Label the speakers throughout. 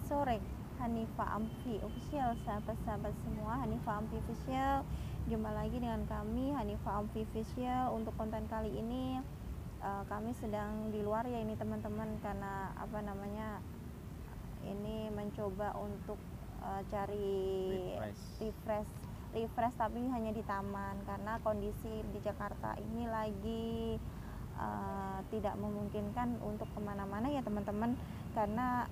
Speaker 1: sore Hanifa Amfi Official, sahabat-sahabat semua Hanifa Amfi Official. Jumpa lagi dengan kami Hanifa Amfi Official. Untuk konten kali ini kami sedang di luar ya ini teman-teman, karena ini mencoba untuk cari refresh tapi hanya di taman, karena kondisi di Jakarta ini lagi tidak memungkinkan untuk kemana-mana ya teman-teman, karena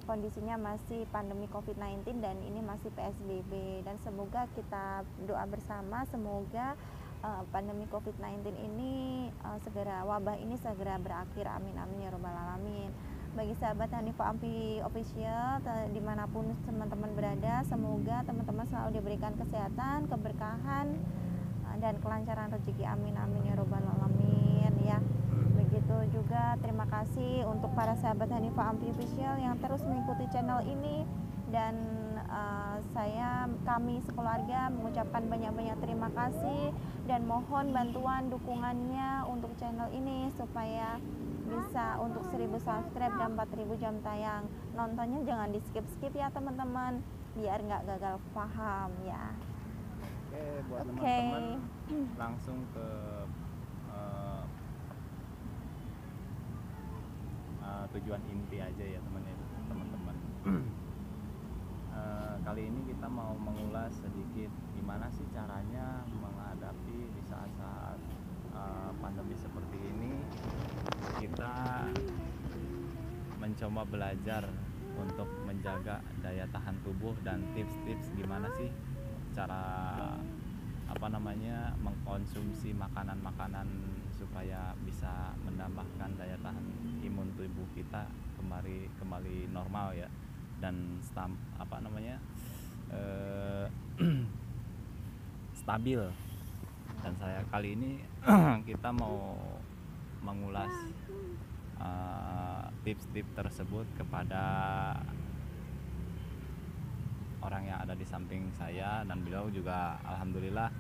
Speaker 1: kondisinya masih pandemi COVID-19 dan ini masih PSBB. Dan semoga kita doa bersama, semoga pandemi COVID-19 ini wabah ini segera berakhir, amin amin ya robbal alamin. Bagi sahabat Hanifa Amfi Official dimanapun teman-teman berada, semoga teman-teman selalu diberikan kesehatan, keberkahan, dan kelancaran rezeki, amin amin ya robbal alamin ya. Begitu juga terima kasih untuk para sahabat Hanifa Amfi Official yang terus mengikuti channel ini, dan kami sekeluarga mengucapkan banyak-banyak terima kasih dan mohon bantuan dukungannya untuk channel ini supaya bisa untuk 1000 subscribe dan 4000 jam tayang. Nontonnya jangan di skip-skip ya teman-teman, biar nggak gagal paham ya.
Speaker 2: Oke, buat teman-teman langsung ke tujuan inti aja ya teman-teman. Kali ini kita mau mengulas sedikit gimana sih caranya menghadapi di saat-saat pandemi seperti ini. Kita mencoba belajar untuk menjaga daya tahan tubuh dan tips-tips gimana sih cara mengkonsumsi makanan-makanan supaya bisa menambahkan daya tahan imun tubuh kita kembali normal ya, dan stabil. Dan saya kali ini kita mau mengulas tips-tips tersebut kepada orang yang ada di samping saya, dan beliau juga alhamdulillah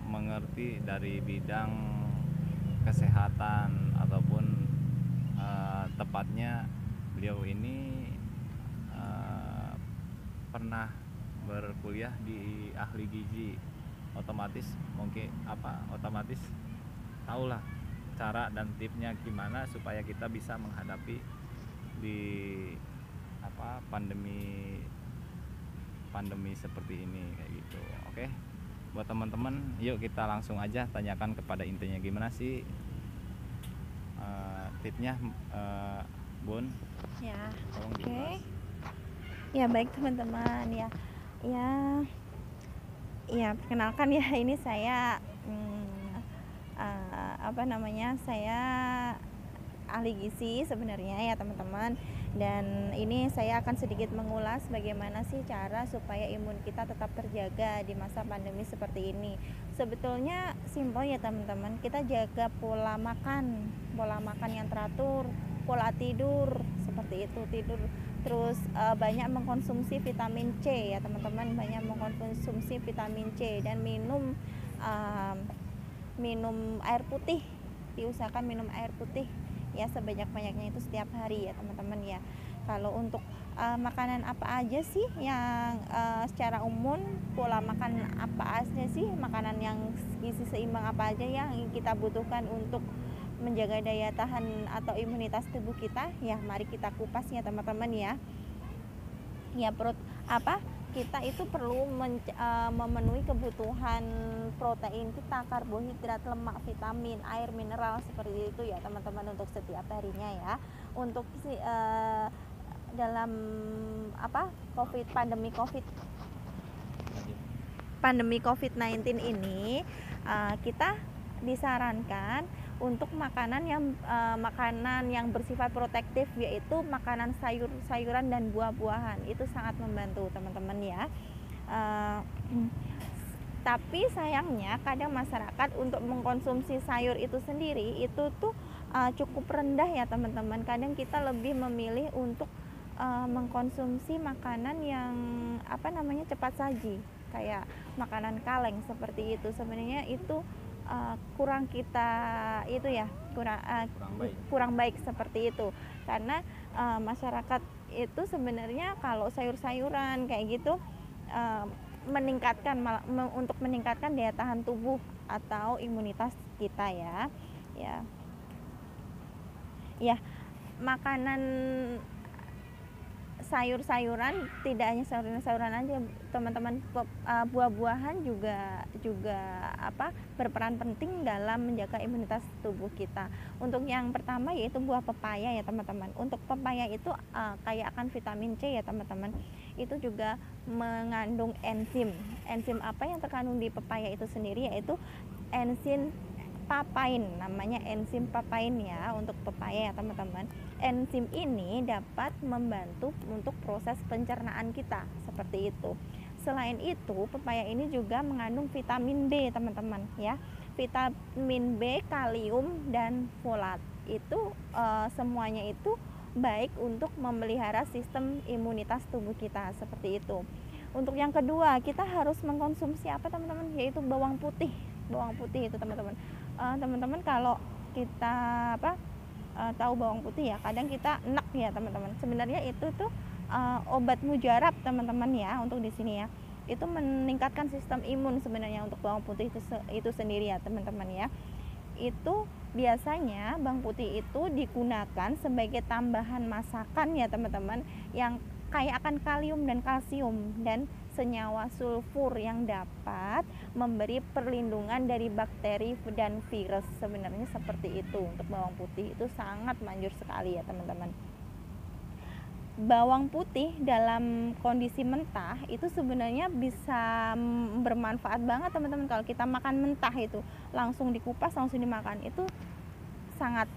Speaker 2: mengerti dari bidang kesehatan, ataupun tepatnya beliau ini pernah berkuliah di ahli gizi. Otomatis tahulah cara dan tipsnya gimana supaya kita bisa menghadapi di pandemi seperti ini kayak gitu. Oke, buat teman-teman, yuk kita langsung aja tanyakan kepada intinya gimana sih tipsnya, Bun
Speaker 1: ya.
Speaker 2: Tolong
Speaker 1: Oke.
Speaker 2: dibahas.
Speaker 1: Ya baik teman-teman ya perkenalkan ya, ini saya saya ahli gizi sebenarnya ya teman-teman, dan ini saya akan sedikit mengulas bagaimana sih cara supaya imun kita tetap terjaga di masa pandemi seperti ini. Sebetulnya simpel ya teman-teman, kita jaga pola makan yang teratur, pola tidur seperti itu, terus banyak mengkonsumsi vitamin C ya teman-teman, banyak mengkonsumsi vitamin C, dan minum air putih, diusahakan minum air putih ya sebanyak-banyaknya itu setiap hari ya teman-teman ya. Kalau untuk makanan apa aja sih yang secara umum, pola makan apa aja sih, makanan yang gizi seimbang apa aja yang kita butuhkan untuk menjaga daya tahan atau imunitas tubuh kita ya, mari kita kupas ya teman-teman ya. Kita itu perlu memenuhi kebutuhan protein kita, karbohidrat, lemak, vitamin, air, mineral seperti itu ya teman-teman untuk setiap harinya ya. Untuk dalam pandemi COVID-19 ini kita disarankan untuk makanan yang bersifat protektif, yaitu makanan sayuran dan buah-buahan. Itu sangat membantu teman-teman ya. Tapi sayangnya kadang masyarakat untuk mengkonsumsi sayur itu sendiri itu tuh cukup rendah ya teman-teman. Kadang kita lebih memilih untuk mengkonsumsi makanan yang cepat saji, kayak makanan kaleng seperti itu. Sebenarnya itu kurang kita itu ya kurang baik seperti itu, karena masyarakat itu sebenarnya kalau sayur-sayuran kayak gitu untuk meningkatkan daya tahan tubuh atau imunitas kita ya makanan sayur-sayuran, tidak hanya sayuran-sayuran aja teman-teman, buah-buahan juga berperan penting dalam menjaga imunitas tubuh kita. Untuk yang pertama yaitu buah pepaya ya teman-teman. Untuk pepaya itu kaya akan vitamin C ya teman-teman. Itu juga mengandung enzim apa yang terkandung di pepaya itu sendiri, yaitu enzim papain, namanya enzim papain ya untuk pepaya ya teman-teman. Enzim ini dapat membantu untuk proses pencernaan kita, seperti itu. Selain itu, pepaya ini juga mengandung vitamin B teman-teman ya. Vitamin B, kalium dan folat. Itu semuanya itu baik untuk memelihara sistem imunitas tubuh kita, seperti itu. Untuk yang kedua, kita harus mengkonsumsi apa teman-teman? Yaitu bawang putih. Bawang putih itu teman-teman. Teman-teman kalau kita tahu bawang putih ya, kadang kita enak ya teman-teman. Sebenarnya itu tuh obat mujarab teman-teman ya untuk di sini ya. Itu meningkatkan sistem imun sebenarnya untuk bawang putih itu sendiri ya teman-teman ya. Itu biasanya bawang putih itu digunakan sebagai tambahan masakan ya teman-teman, yang kaya akan kalium dan kalsium dan senyawa sulfur yang dapat memberi perlindungan dari bakteri dan virus. Sebenarnya seperti itu. Untuk bawang putih itu sangat manjur sekali ya teman-teman. Bawang putih dalam kondisi mentah itu sebenarnya bisa bermanfaat banget teman-teman. Kalau kita makan mentah itu langsung dikupas langsung dimakan, itu sangat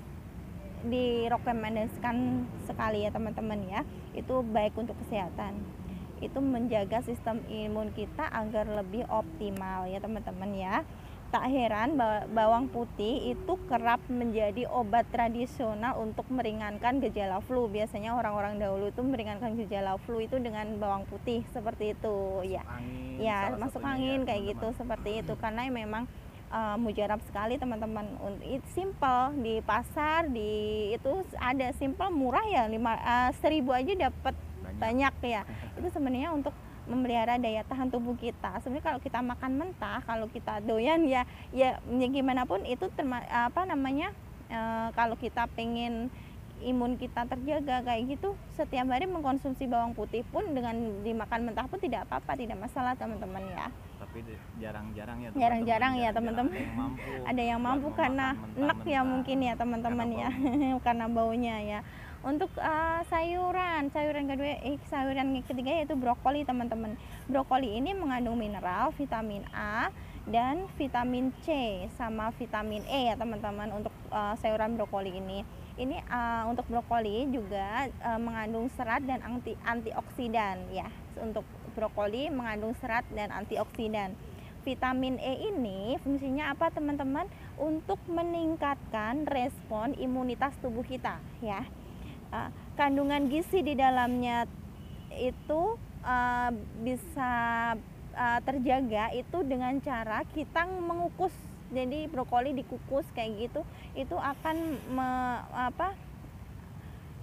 Speaker 1: direkomendasikan sekali ya teman-teman ya. Itu baik untuk kesehatan, itu menjaga sistem imun kita agar lebih optimal ya teman-teman ya. Tak heran bawang putih itu kerap menjadi obat tradisional untuk meringankan gejala flu. Biasanya orang-orang dahulu itu meringankan gejala flu itu dengan bawang putih, seperti itu ya. Masuk angin kayak gitu, seperti itu, karena memang mujarab sekali teman-teman. Itu simple, di pasar itu ada simple, murah ya, 1.000 aja dapat banyak ya. Itu sebenarnya untuk memelihara daya tahan tubuh kita. Sebenarnya kalau kita makan mentah, kalau kita doyan ya gimana pun itu kalau kita pengen imun kita terjaga kayak gitu, setiap hari mengkonsumsi bawang putih pun dengan dimakan mentah pun tidak apa-apa, tidak masalah teman-teman ya.
Speaker 2: Tapi jarang-jarang ya
Speaker 1: teman-teman. Ada yang mampu karena enak ya mungkin ya teman-teman ya. Karena baunya ya. Untuk sayuran ketiga yaitu brokoli teman-teman. Brokoli ini mengandung mineral, vitamin A dan vitamin C sama vitamin E ya teman-teman. Untuk sayuran brokoli ini untuk brokoli juga mengandung serat dan antioksidan ya. Untuk brokoli mengandung serat dan antioksidan. Vitamin E ini fungsinya apa teman-teman? Untuk meningkatkan respon imunitas tubuh kita ya. Kandungan gizi di dalamnya itu bisa terjaga itu dengan cara kita mengukus. Jadi brokoli dikukus kayak gitu, itu akan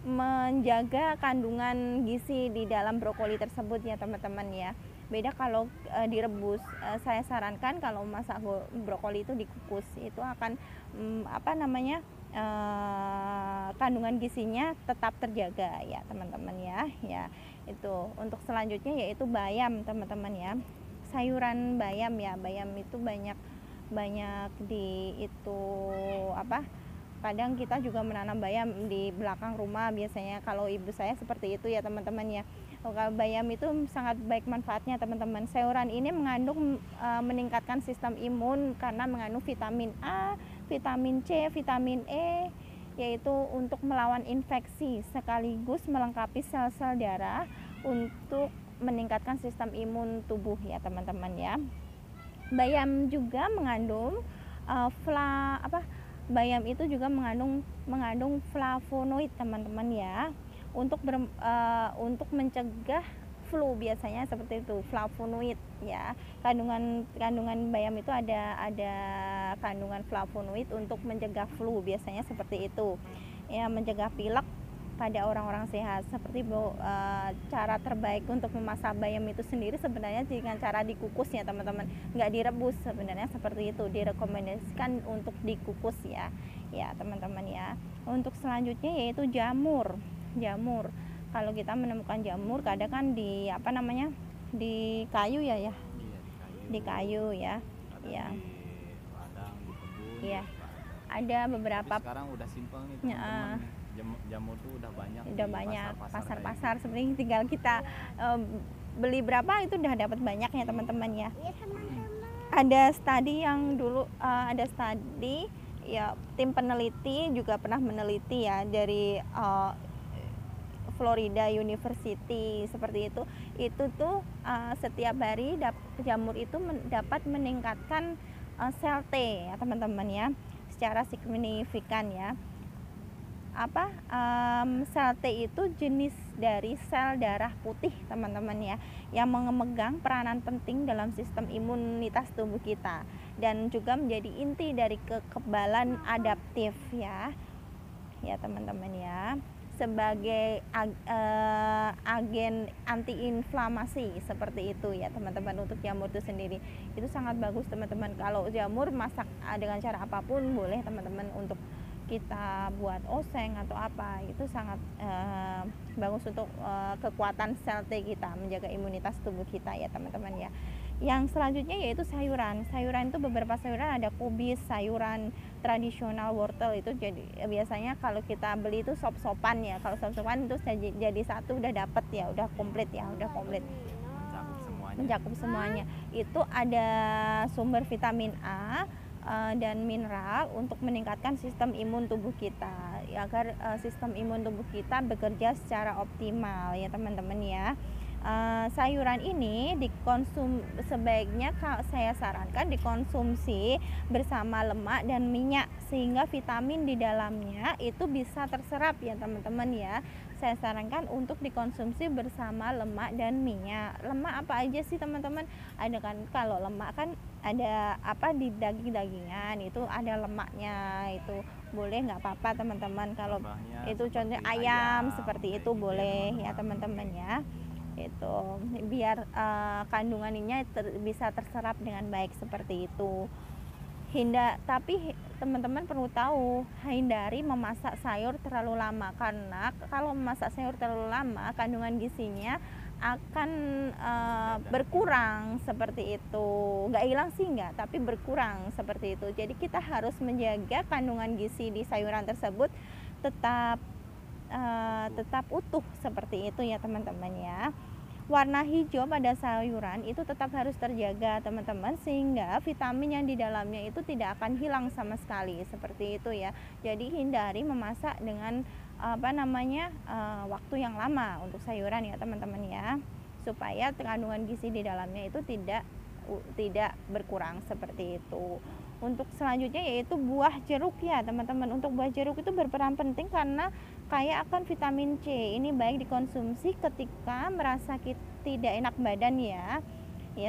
Speaker 1: menjaga kandungan gizi di dalam brokoli tersebut ya teman-teman ya. Beda kalau direbus. Saya sarankan kalau masak brokoli itu dikukus, itu akan kandungan gizinya tetap terjaga ya teman-teman ya. Itu untuk selanjutnya yaitu bayam teman-teman ya. Sayuran bayam ya, bayam itu banyak di itu kadang kita juga menanam bayam di belakang rumah biasanya. Kalau ibu saya seperti itu ya teman-teman ya. Kalau bayam itu sangat baik manfaatnya teman-teman. Sayuran ini mengandung meningkatkan sistem imun karena mengandung vitamin A, vitamin C, vitamin E, yaitu untuk melawan infeksi sekaligus melengkapi sel-sel darah untuk meningkatkan sistem imun tubuh ya teman-teman ya. Bayam juga mengandung bayam itu juga mengandung flavonoid teman-teman ya, untuk mencegah flu biasanya seperti itu, flavonoid ya. Kandungan bayam itu ada kandungan flavonoid untuk mencegah flu biasanya seperti itu. Ya, mencegah pilek pada orang-orang sehat. Seperti cara terbaik untuk memasak bayam itu sendiri sebenarnya dengan cara dikukus ya teman-teman, nggak direbus. Sebenarnya seperti itu, direkomendasikan untuk dikukus ya teman-teman ya. Untuk selanjutnya yaitu jamur. Kalau kita menemukan jamur kadang kan di di kayu ya
Speaker 2: Iya,
Speaker 1: di kayu ya.
Speaker 2: Ada di ladang, di kebun.
Speaker 1: Iya, ada beberapa.
Speaker 2: Tapi sekarang udah simpel nih teman-teman. Jamur tuh udah banyak
Speaker 1: pasar-pasar sebenarnya, tinggal kita beli berapa itu udah dapat banyak ya teman-teman ya. Ada studi yang dulu ada studi ya, tim peneliti juga pernah meneliti ya dari Florida University seperti itu tuh setiap hari jamur itu dapat meningkatkan sel T ya teman-teman ya, secara signifikan ya. Sel T itu jenis dari sel darah putih teman-teman ya, yang memegang peranan penting dalam sistem imunitas tubuh kita dan juga menjadi inti dari kekebalan adaptif ya teman-teman ya, sebagai agen antiinflamasi seperti itu ya teman-teman. Untuk jamur itu sendiri itu sangat bagus teman-teman. Kalau jamur masak dengan cara apapun boleh teman-teman, untuk kita buat oseng atau apa, itu sangat bagus untuk kekuatan sel T kita, menjaga imunitas tubuh kita ya teman-teman ya. Yang selanjutnya yaitu sayuran itu beberapa sayuran, ada kubis, sayuran tradisional, wortel itu jadi biasanya kalau kita beli itu sop-sopan ya. Kalau sop-sopan itu jadi satu udah dapet ya, udah komplit mencakup semuanya. Itu ada sumber vitamin A dan mineral untuk meningkatkan sistem imun tubuh kita agar sistem imun tubuh kita bekerja secara optimal ya teman-teman ya. Sayuran ini sebaiknya saya sarankan dikonsumsi bersama lemak dan minyak, sehingga vitamin di dalamnya itu bisa terserap ya teman-teman ya. Saya sarankan untuk dikonsumsi bersama lemak dan minyak. Lemak apa aja sih teman-teman? Ada kan, kalau lemak kan ada di daging-dagingan itu ada lemaknya, itu boleh, nggak apa-apa teman-teman. Kalau itu contohnya ayam seperti itu boleh ya teman-teman ya. Itu biar kandungannya bisa terserap dengan baik seperti itu. Tapi teman-teman perlu tahu, hindari memasak sayur terlalu lama, karena kalau memasak sayur terlalu lama kandungan gizinya akan berkurang seperti itu. Nggak hilang sih nggak, tapi berkurang seperti itu. Jadi kita harus menjaga kandungan gizi di sayuran tersebut tetap utuh seperti itu ya teman-teman ya. Warna hijau pada sayuran itu tetap harus terjaga teman-teman, sehingga vitamin yang di dalamnya itu tidak akan hilang sama sekali seperti itu ya. Jadi hindari memasak dengan waktu yang lama untuk sayuran ya teman-teman ya, supaya kandungan gizi di dalamnya itu tidak berkurang seperti itu. Untuk selanjutnya yaitu buah jeruk ya teman-teman. Untuk buah jeruk itu berperan penting karena kaya akan vitamin C. Ini baik dikonsumsi ketika merasa tidak enak badan ya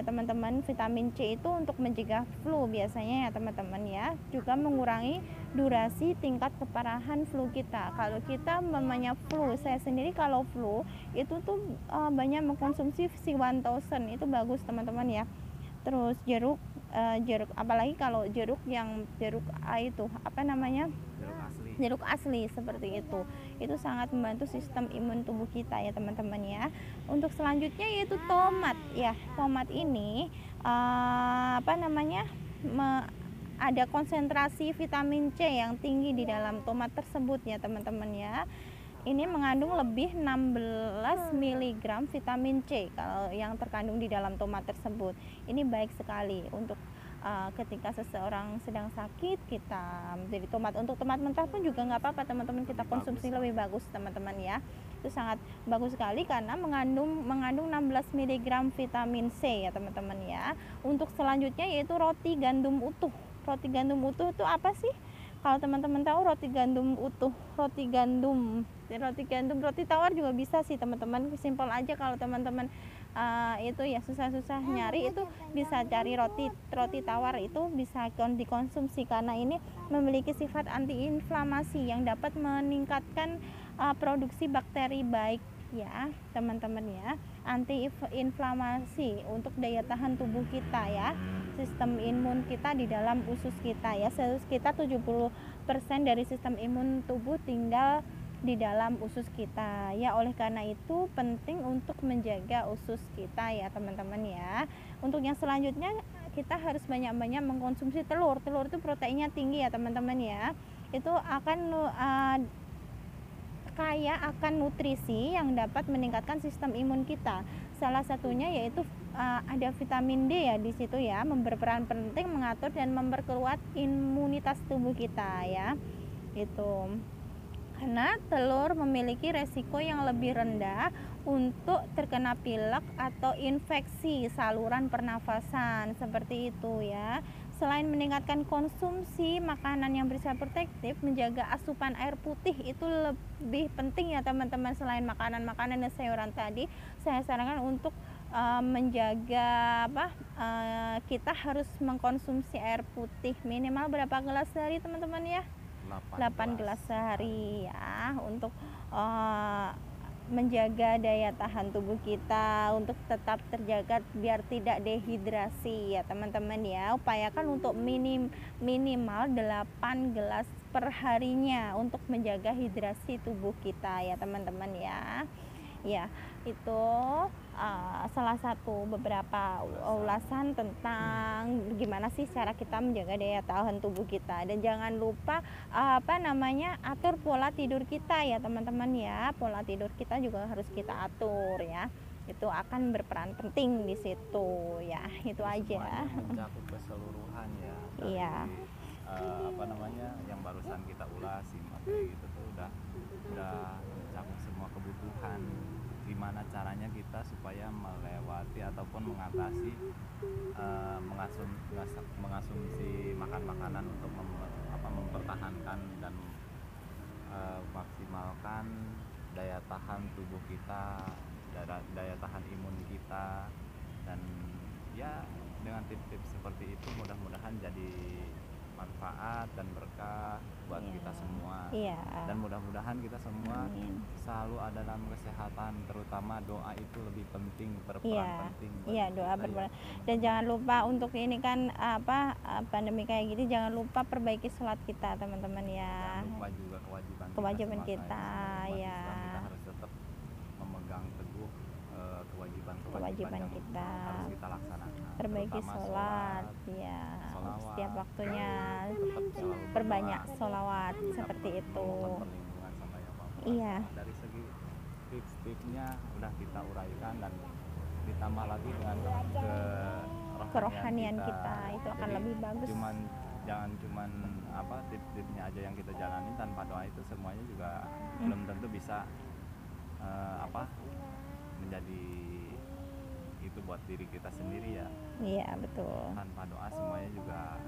Speaker 1: teman-teman. Vitamin C itu untuk mencegah flu biasanya ya teman-teman ya, juga mengurangi durasi tingkat keparahan flu kita. Kalau kita namanya flu, saya sendiri kalau flu itu tuh banyak mengkonsumsi C1000, itu bagus teman-teman ya. Terus jeruk apalagi kalau jeruk itu jeruk asli seperti itu sangat membantu sistem imun tubuh kita ya teman-teman ya. Untuk selanjutnya yaitu tomat ya. Tomat ini ada konsentrasi vitamin C yang tinggi di dalam tomat tersebut ya teman-teman ya. Ini mengandung lebih 16 mg vitamin C kalau yang terkandung di dalam tomat tersebut. Ini baik sekali untuk ketika seseorang sedang sakit, kita jadi tomat. Untuk tomat mentah pun juga nggak apa-apa teman-teman, kita konsumsi lebih bagus teman-teman ya. Itu sangat bagus sekali karena mengandung 16 mg vitamin C ya teman-teman ya. Untuk selanjutnya yaitu roti gandum utuh. Roti gandum utuh itu apa sih? Kalau teman-teman tahu roti gandum utuh, roti tawar juga bisa sih teman-teman. Simpel aja kalau teman-teman itu ya susah-susah nyari, itu bisa cari roti tawar, itu bisa dikonsumsi karena ini memiliki sifat antiinflamasi yang dapat meningkatkan produksi bakteri baik ya teman-teman ya, antiinflamasi untuk daya tahan tubuh kita ya, sistem imun kita di dalam usus kita ya. Sekitar 70% dari sistem imun tubuh tinggal di dalam usus kita ya. Oleh karena itu penting untuk menjaga usus kita ya teman-teman ya. Untuk yang selanjutnya kita harus banyak-banyak mengkonsumsi telur. Telur itu proteinnya tinggi ya teman-teman ya. Itu akan kaya akan nutrisi yang dapat meningkatkan sistem imun kita. Salah satunya yaitu ada vitamin D ya di situ ya, berperan penting mengatur dan memperkuat imunitas tubuh kita ya. Itu karena telur memiliki resiko yang lebih rendah untuk terkena pilek atau infeksi saluran pernafasan seperti itu ya. Selain meningkatkan konsumsi makanan yang bersifat protektif, menjaga asupan air putih itu lebih penting ya teman-teman. Selain makanan-makanan dan sayuran tadi, saya sarankan untuk menjaga kita harus mengkonsumsi air putih minimal berapa gelas sehari teman-teman ya? 8 gelas sehari ya, untuk menjaga daya tahan tubuh kita untuk tetap terjaga biar tidak dehidrasi ya teman-teman ya. Upayakan untuk minimal 8 gelas per harinya untuk menjaga hidrasi tubuh kita ya teman-teman ya. Ya, itu salah satu beberapa ulasan tentang gimana sih cara kita menjaga daya tahan tubuh kita. Dan jangan lupa atur pola tidur kita ya teman-teman ya. Pola tidur kita juga harus kita atur ya. Itu akan berperan penting di situ ya. Itu aja.
Speaker 2: Mencakup keseluruhan ya.
Speaker 1: Iya.
Speaker 2: Yang barusan kita ulas materi itu tuh udah mencakup semua kebutuhan. Gimana caranya kita supaya melewati ataupun mengatasi mengasumsi makan-makanan untuk mempertahankan dan maksimalkan daya tahan tubuh kita, daya tahan imun kita. Dan ya dengan tips-tips seperti itu mudah-mudahan jadi manfaat dan berkah buat kita semua. Dan mudah-mudahan kita semua selalu ada dalam kesehatan, terutama doa itu lebih penting, berperan penting.
Speaker 1: Doa berperan. Dan jangan lupa untuk ini kan pandemi kayak gini, jangan lupa perbaiki sholat kita teman-teman ya.
Speaker 2: Jangan lupa juga kewajiban kita ya. Kita harus tetap memegang teguh kewajiban kita harus kita laksanakan.
Speaker 1: Perbaiki sholat ya, setiap waktunya perbanyak sholawat seperti itu. Iya.
Speaker 2: Dari segi tips-tipsnya udah kita uraikan dan ditambah lagi dengan
Speaker 1: kerohanian kita itu akan lebih bagus.
Speaker 2: Jangan cuman tips-tipsnya aja yang kita jalani, tanpa doa itu semuanya juga belum tentu bisa menjadi itu buat diri kita sendiri ya.
Speaker 1: Iya betul.
Speaker 2: Tanpa doa semuanya juga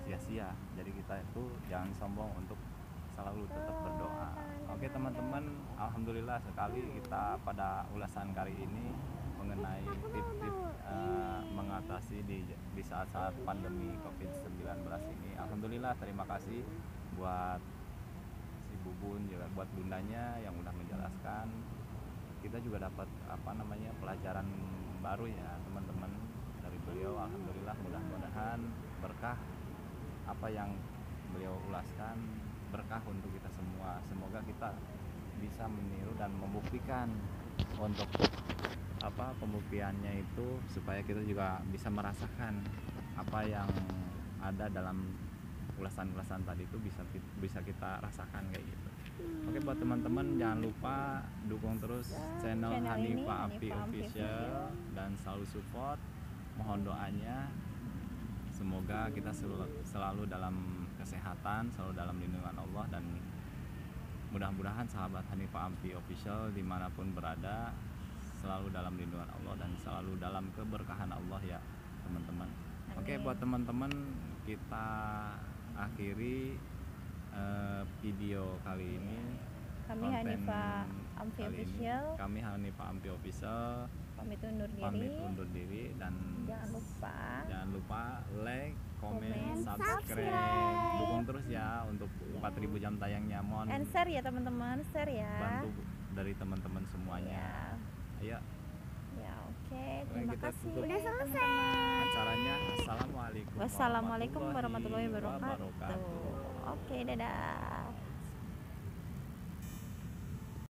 Speaker 2: sia-sia. Jadi kita itu jangan sombong untuk selalu tetap berdoa. Oke teman-teman, alhamdulillah sekali kita pada ulasan kali ini mengenai tips-tips mengatasi di saat-saat pandemi COVID-19 ini. Alhamdulillah, terima kasih buat si Bubun juga buat bundanya yang udah menjelaskan. Kita juga dapat pelajaran baru ya teman-teman dari beliau. Alhamdulillah, mudah-mudahan berkah apa yang beliau ulaskan, berkah untuk kita semua. Semoga kita bisa meniru dan membuktikan untuk pembuktiannya itu supaya kita juga bisa merasakan apa yang ada dalam ulasan-ulasan tadi itu bisa kita rasakan kayak gitu. Oke, buat teman-teman jangan lupa dukung terus channel Hanifah Api Official dan selalu support. Mohon doanya semoga kita selalu dalam kesehatan, selalu dalam lindungan Allah, dan mudah-mudahan sahabat Hanifah Api Official dimanapun berada selalu dalam lindungan Allah dan selalu dalam keberkahan Allah ya teman-teman. Oke, buat teman-teman kita akhiri video kali ini.
Speaker 1: Kami
Speaker 2: Konten
Speaker 1: Hanifa Amfi
Speaker 2: kali ini,
Speaker 1: Official
Speaker 2: kami Hanifa Amfi Official
Speaker 1: pamit undur
Speaker 2: pamit
Speaker 1: diri.
Speaker 2: undur diri dan
Speaker 1: Jangan lupa
Speaker 2: like, komen,
Speaker 1: Komen,
Speaker 2: subscribe, dukung terus ya untuk 4000 jam tayangnya. Mohon
Speaker 1: and share ya teman-teman, share ya.
Speaker 2: bantu dari teman-teman semuanya. Ayo
Speaker 1: Ya, oke.
Speaker 2: Oke,
Speaker 1: Terima
Speaker 2: kita
Speaker 1: kasih.
Speaker 2: tutup
Speaker 1: teman-teman.
Speaker 2: acaranya. Assalamualaikum
Speaker 1: Wassalamualaikum warahmatullahi wabarakatuh. Oke, dadah.